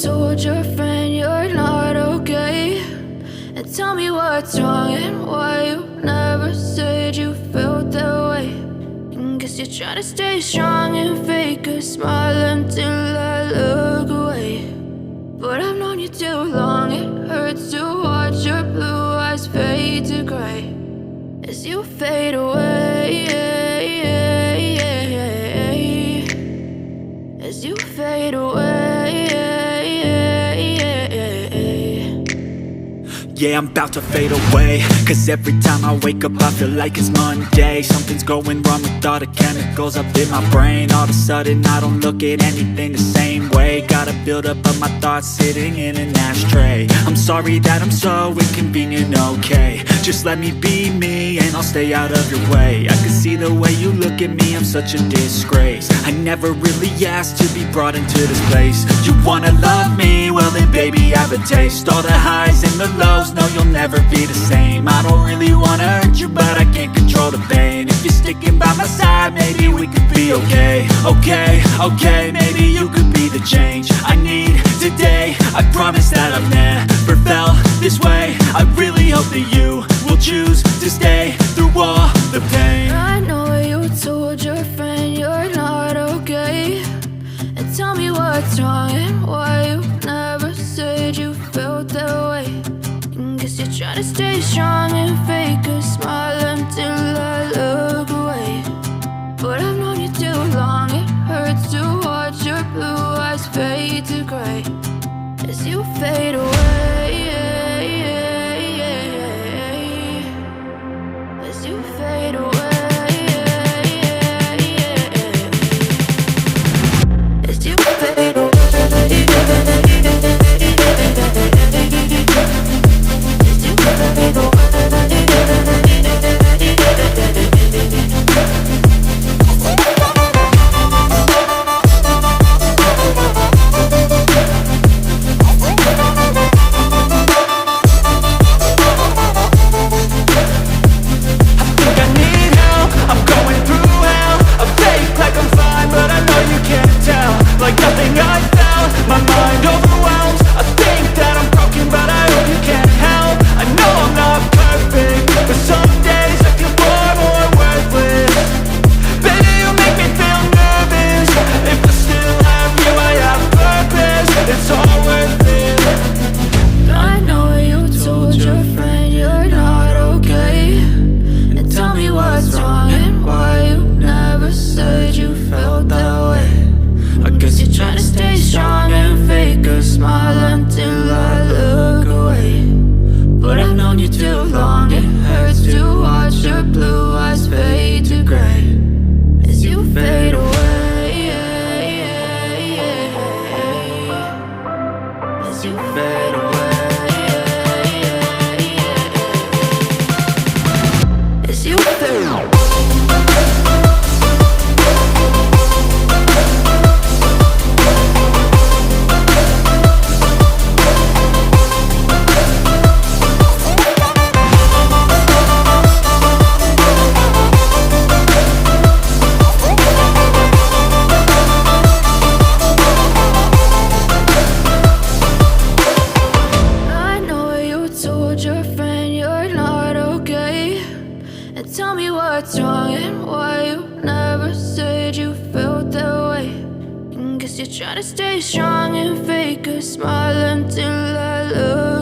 told your friend you're not okay, and tell me what's wrong and why you never said you felt that way. And guess you're trying to stay strong and fake a smile until I look away. But I've known you too long, it hurts to watch your blue eyes fade to gray as you fade away, as you fade away. Yeah, I'm about to fade away, cause every time I wake up I feel like it's Monday. Something's going wrong with all the chemicals up in my brain. All of a sudden I don't look at anything the same way. Gotta build up of my thoughts sitting in an ashtray. I'm sorry that I'm so inconvenient, okay. Just let me be me and I'll stay out of your way. I can see the way you look at me, I'm such a disgrace. I never really asked to be brought into this place. You wanna love me? Well then baby have a taste. All the highs and the lows, no you'll never be the same. I don't really wanna hurt you but I can't control the pain. If you're sticking by my side maybe we could be okay. Okay, maybe you could be the change I need today. I promise that I've never felt this way. I really hope that you will choose to stay through all the pain. I know you told your friend you're not okay, and tell me what's wrong and why you never said you felt that way. And guess you're trying to stay strong and fake a smile until I look away. But I've known you too long, it hurts to watch your blue eyes fade to gray as you fade away, as you fade away, as you fade away. Try to stay strong and fake a smile until I look